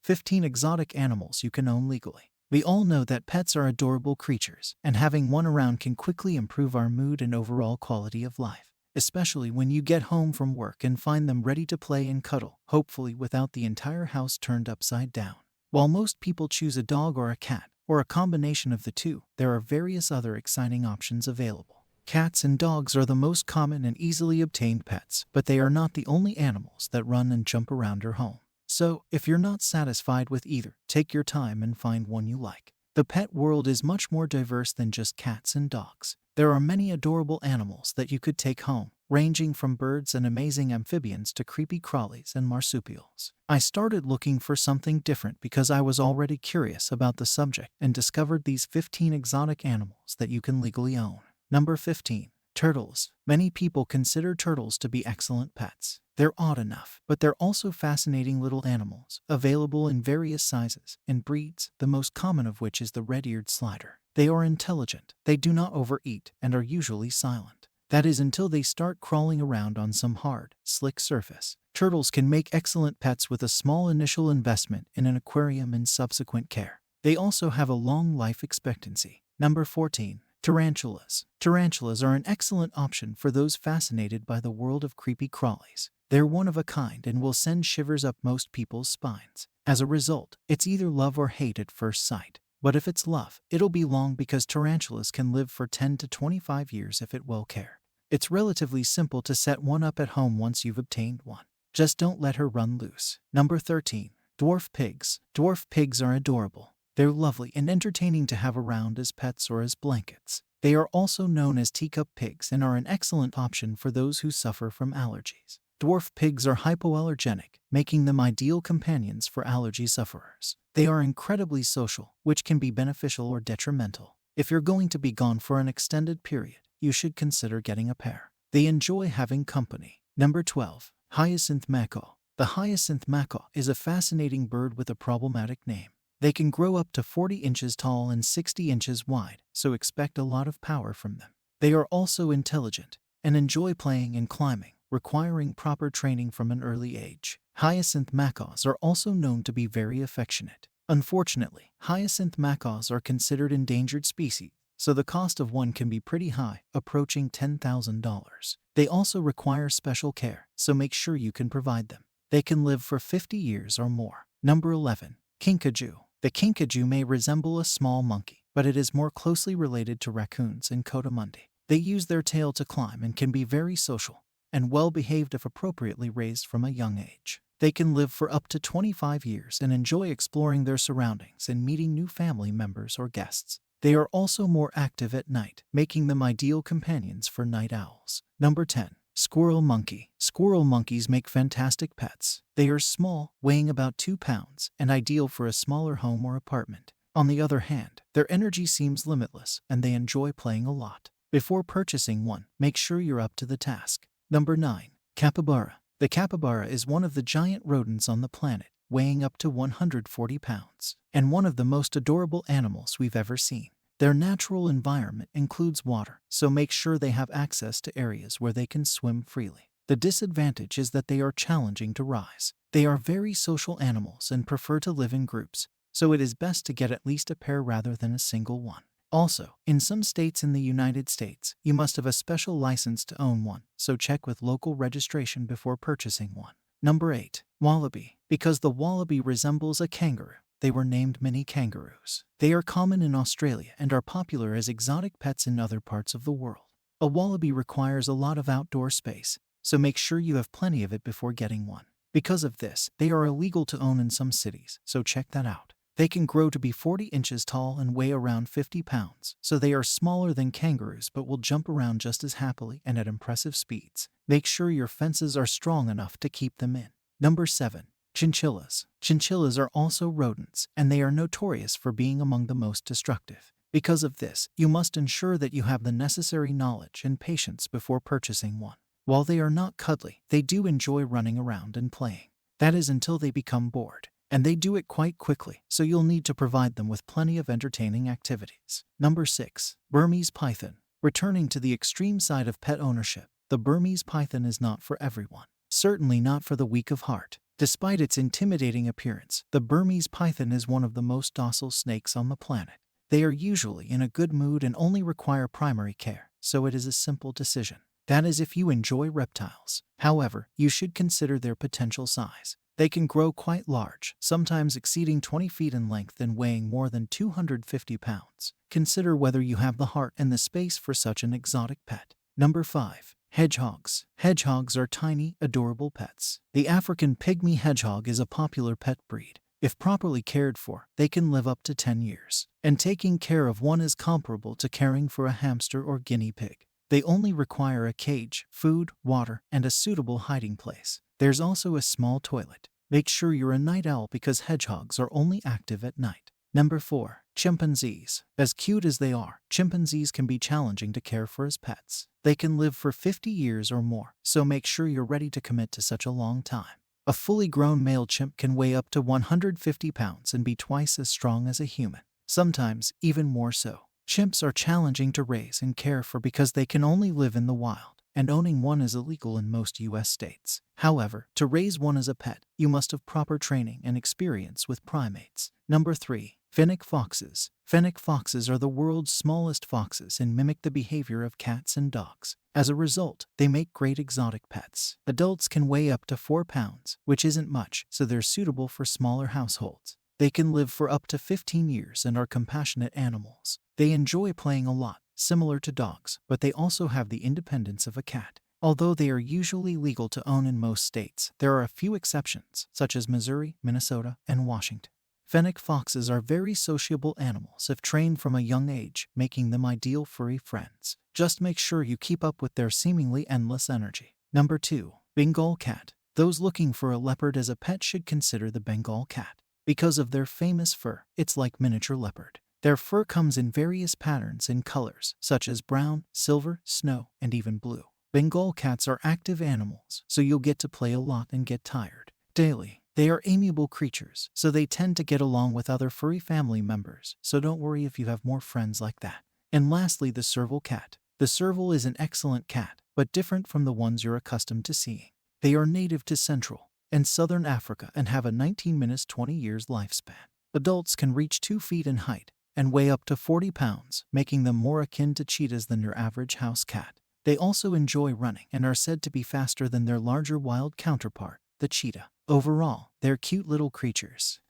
15 exotic animals you can own legally. We all know that pets are adorable creatures, and having one around can quickly improve our mood and overall quality of life, especially when you get home from work and find them ready to play and cuddle, hopefully without the entire house turned upside down. While most people choose a dog or a cat, or a combination of the two, there are various other exciting options available. Cats and dogs are the most common and easily obtained pets, but they are not the only animals that run and jump around your home. So, if you're not satisfied with either, take your time and find one you like. The pet world is much more diverse than just cats and dogs. There are many adorable animals that you could take home, ranging from birds and amazing amphibians to creepy crawlies and marsupials. I started looking for something different because I was already curious about the subject and discovered these 15 exotic animals that you can legally own. Number 15. Turtles. Many people consider turtles to be excellent pets. They're odd enough, but they're also fascinating little animals, available in various sizes and breeds, the most common of which is the red-eared slider. They are intelligent, they do not overeat, and are usually silent. That is until they start crawling around on some hard, slick surface. Turtles can make excellent pets with a small initial investment in an aquarium and subsequent care. They also have a long life expectancy. Number 14. Tarantulas. Tarantulas are an excellent option for those fascinated by the world of creepy crawlies. They're one of a kind and will send shivers up most people's spines. As a result, it's either love or hate at first sight. But if it's love, it'll be long because tarantulas can live for 10 to 25 years if it well cared. It's relatively simple to set one up at home once you've obtained one. Just don't let her run loose. Number 13. Dwarf pigs. Dwarf pigs are adorable. They're lovely and entertaining to have around as pets or as blankets. They are also known as teacup pigs and are an excellent option for those who suffer from allergies. Dwarf pigs are hypoallergenic, making them ideal companions for allergy sufferers. They are incredibly social, which can be beneficial or detrimental. If you're going to be gone for an extended period, you should consider getting a pair. They enjoy having company. Number 12. Hyacinth Macaw. The Hyacinth Macaw is a fascinating bird with a problematic name. They can grow up to 40 inches tall and 60 inches wide, so expect a lot of power from them. They are also intelligent and enjoy playing and climbing, requiring proper training from an early age. Hyacinth macaws are also known to be very affectionate. Unfortunately, hyacinth macaws are considered endangered species, so the cost of one can be pretty high, approaching $10,000. They also require special care, so make sure you can provide them. They can live for 50 years or more. Number 11. Kinkajou. The kinkajou may resemble a small monkey, but it is more closely related to raccoons and coatimundi. They use their tail to climb and can be very social and well-behaved if appropriately raised from a young age. They can live for up to 25 years and enjoy exploring their surroundings and meeting new family members or guests. They are also more active at night, making them ideal companions for night owls. Number 10. Squirrel Monkey. Squirrel monkeys make fantastic pets. They are small, weighing about 2 pounds, and ideal for a smaller home or apartment. On the other hand, their energy seems limitless, and they enjoy playing a lot. Before purchasing one, make sure you're up to the task. Number 9. Capybara. The capybara is one of the giant rodents on the planet, weighing up to 140 pounds, and one of the most adorable animals we've ever seen. Their natural environment includes water, so make sure they have access to areas where they can swim freely. The disadvantage is that they are challenging to rise. They are very social animals and prefer to live in groups, so it is best to get at least a pair rather than a single one. Also, in some states in the United States, you must have a special license to own one, so check with local registration before purchasing one. Number 8. Wallaby. Because the wallaby resembles a kangaroo, they were named mini kangaroos. They are common in Australia and are popular as exotic pets in other parts of the world. A wallaby requires a lot of outdoor space, so make sure you have plenty of it before getting one. Because of this, they are illegal to own in some cities, so check that out. They can grow to be 40 inches tall and weigh around 50 pounds, so they are smaller than kangaroos but will jump around just as happily and at impressive speeds. Make sure your fences are strong enough to keep them in. Number 7. Chinchillas. Chinchillas are also rodents, and they are notorious for being among the most destructive. Because of this, you must ensure that you have the necessary knowledge and patience before purchasing one. While they are not cuddly, they do enjoy running around and playing. That is until they become bored. And they do it quite quickly, so you'll need to provide them with plenty of entertaining activities. Number 6. Burmese python. Returning to the extreme side of pet ownership, the Burmese python is not for everyone. Certainly not for the weak of heart. Despite its intimidating appearance, the Burmese python is one of the most docile snakes on the planet. They are usually in a good mood and only require primary care, so it is a simple decision. That is if you enjoy reptiles. However, you should consider their potential size. They can grow quite large, sometimes exceeding 20 feet in length and weighing more than 250 pounds. Consider whether you have the heart and the space for such an exotic pet. Number 5. Hedgehogs. Hedgehogs are tiny, adorable pets. The African pygmy hedgehog is a popular pet breed. If properly cared for, they can live up to 10 years. And taking care of one is comparable to caring for a hamster or guinea pig. They only require a cage, food, water, and a suitable hiding place. There's also a small toilet. Make sure you're a night owl because hedgehogs are only active at night. Number 4. Chimpanzees. As cute as they are, chimpanzees can be challenging to care for as pets. They can live for 50 years or more, so make sure you're ready to commit to such a long time. A fully grown male chimp can weigh up to 150 pounds and be twice as strong as a human, sometimes even more so. Chimps are challenging to raise and care for because they can only live in the wild, and owning one is illegal in most US states. However, to raise one as a pet, you must have proper training and experience with primates. Number 3. Fennec Foxes. Fennec foxes are the world's smallest foxes and mimic the behavior of cats and dogs. As a result, they make great exotic pets. Adults can weigh up to 4 pounds, which isn't much, so they're suitable for smaller households. They can live for up to 15 years and are compassionate animals. They enjoy playing a lot, similar to dogs, but they also have the independence of a cat. Although they are usually legal to own in most states, there are a few exceptions, such as Missouri, Minnesota, and Washington. Fennec foxes are very sociable animals if trained from a young age, making them ideal furry friends. Just make sure you keep up with their seemingly endless energy. Number 2. Bengal Cat. Those looking for a leopard as a pet should consider the Bengal cat. Because of their famous fur, it's like miniature leopard. Their fur comes in various patterns and colors, such as brown, silver, snow, and even blue. Bengal cats are active animals, so you'll get to play a lot and get tired daily. They are amiable creatures, so they tend to get along with other furry family members, so don't worry if you have more friends like that. And lastly, the serval cat. The serval is an excellent cat, but different from the ones you're accustomed to seeing. They are native to Central and Southern Africa and have a 19 minutes 20 years lifespan. Adults can reach 2 feet in height and weigh up to 40 pounds, making them more akin to cheetahs than your average house cat. They also enjoy running and are said to be faster than their larger wild counterpart, the cheetah. Overall, they're cute little creatures,